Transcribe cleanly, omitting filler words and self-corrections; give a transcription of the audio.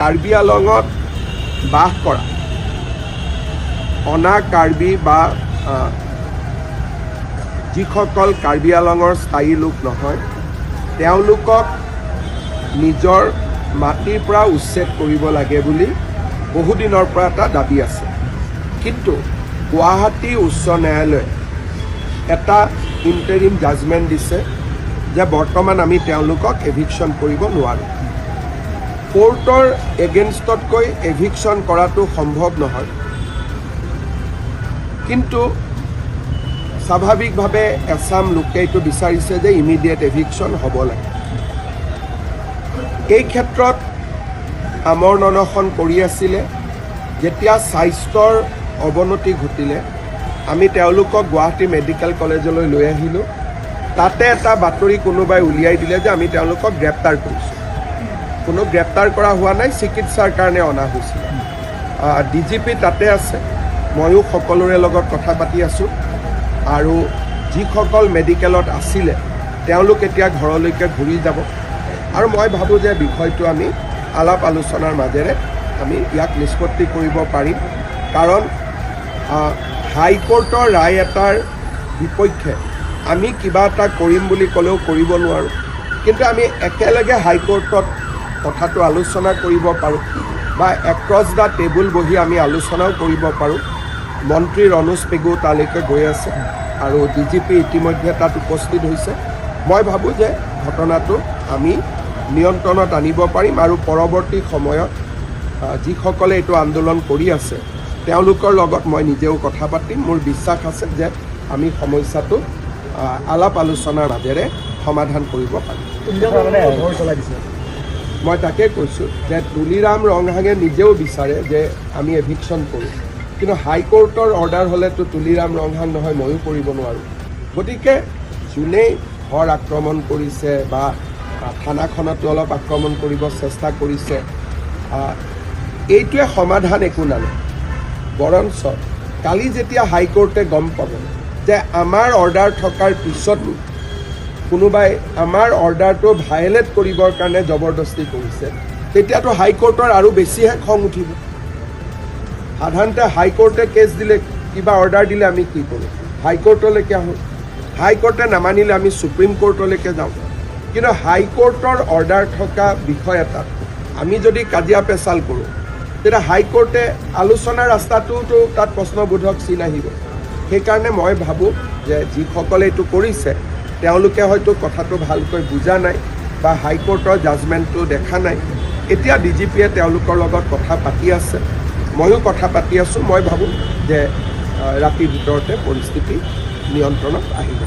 কাৰ্বি আলঙত বাস কৰা অনা কাৰ্বি বা যিসকল কাৰ্বি আলঙৰ স্থায়ী লোক নহয় তেওঁলোকক নিজৰ মাটিৰ পৰা উচ্ছেদ কৰিব লাগে বুলি বহুদিনৰ পৰা এটা দাবী আছে। কিন্তু গুৱাহাটী উচ্চ ন্যায়ালয়ে এটা ইণ্টাৰিম জাজমেণ্ট দিছে যে বৰ্তমান আমি তেওঁলোকক এভিকশ্যন কৰিব নোৱাৰোঁ। কোৰ্টৰ এগেইনষ্টতকৈ এভিকশ্যন কৰাটো সম্ভৱ নহয়, কিন্তু স্বাভাৱিকভাৱে এছাম লোকে এইটো বিচাৰিছে যে ইমিডিয়েট এভিকশ্যন হ'ব লাগে। এই ক্ষেত্ৰত আমৰ অনশন কৰি আছিলে। যেতিয়া স্বাস্থ্যৰ অৱনতি ঘটিলে আমি তেওঁলোকক গুৱাহাটী মেডিকেল কলেজলৈ লৈ আহিলোঁ। তাতে এটা বাতৰি কোনোবাই উলিয়াই দিলে যে আমি তেওঁলোকক গ্ৰেপ্তাৰ কৰিছোঁ। কোনো গ্ৰেপ্তাৰ কৰা হোৱা নাই, চিকিৎসাৰ কাৰণে অনা হৈছিল। DGP তাতে আছে, ময়ো সকলোৰে লগত কথা পাতি আছোঁ আৰু যিসকল মেডিকেলত আছিলে তেওঁলোক এতিয়া ঘৰলৈকে ঘূৰি যাব আৰু মই ভাবোঁ যে বিষয়টো আমি আলাপ আলোচনাৰ মাজেৰে আমি ইয়াক নিষ্পত্তি কৰিব পাৰিম। কাৰণ হাইকোৰ্টৰ ৰায় এটাৰ বিপক্ষে আমি কিবা এটা কৰিম বুলি ক'লেও কৰিব নোৱাৰোঁ, কিন্তু আমি একেলগে হাইকোৰ্টত কথাটো আলোচনা কৰিব পাৰোঁ বা এক্ৰছ দ্য টেবুল বহি আমি আলোচনাও কৰিব পাৰোঁ। মন্ত্ৰী ৰণোজ পেগু তালৈকে গৈ আছে আৰু DGP ইতিমধ্যে তাত উপস্থিত হৈছে। মই ভাবোঁ যে ঘটনাটো আমি নিয়ন্ত্ৰণত আনিব পাৰিম আৰু পৰৱৰ্তী সময়ত যিসকলে এইটো আন্দোলন কৰি আছে তেওঁলোকৰ লগত মই নিজেও কথা পাতিম। মোৰ বিশ্বাস আছে যে আমি সমস্যাটো আলাপ আলোচনাৰ মাজেৰে সমাধান কৰিব পাৰিম। মই তাকে কৈছোঁ যে তুলিৰাম ৰংহাঙে নিজেও বিচাৰে যে আমি এভিকশ্যন কৰোঁ, কিন্তু হাইকোৰ্টৰ অৰ্ডাৰ হ'লেতো তুলিৰাম ৰংহাং নহয়, ময়ো কৰিব নোৱাৰোঁ। গতিকে যোনেই ঘৰ আক্ৰমণ কৰিছে বা থানাখনতো অলপ আক্ৰমণ কৰিব চেষ্টা কৰিছে, এইটোৱে সমাধান একো নানে। বৰঞ্চ কালি যেতিয়া হাইকোৰ্টে গম পাব যে আমাৰ অৰ্ডাৰ থকাৰ পিছতো কোনোবাই আমাৰ অৰ্ডাৰটো ভায়লেট কৰিবৰ কাৰণে জবৰদস্তি কৰিছে, তেতিয়াতো হাইকোৰ্টৰ আৰু বেছিহে খং উঠিব। সাধাৰণতে হাইকোৰ্টে কেছ দিলে, কিবা অৰ্ডাৰ দিলে আমি কি কৰোঁ? হাইকোৰ্টলৈকে আহোঁ। হাইকোৰ্টে নামানিলে আমি সুপ্ৰিম কোৰ্টলৈকে যাওঁ। কিন্তু হাইকোৰ্টৰ অৰ্ডাৰ থকা বিষয় এটাত আমি যদি কাজিয়া পেচাল কৰোঁ তেতিয়া হাইকোৰ্টে আলোচনাৰ ৰাস্তাটোতো তাত প্ৰশ্নবোধক চিন আহিব। সেইকাৰণে মই ভাবোঁ যে যিসকলে এইটো কৰিছে তেওঁলোকে হয়তো কথাটো ভালকৈ বুজা নাই বা হাইকোৰ্টৰ জাজমেণ্টটো দেখা নাই। এতিয়া DGPয়ে তেওঁলোকৰ লগত কথা পাতি আছে, ময়ো কথা পাতি আছোঁ। মই ভাবোঁ যে ৰাতিৰ ভিতৰতে পৰিস্থিতি নিয়ন্ত্ৰণত আহিব।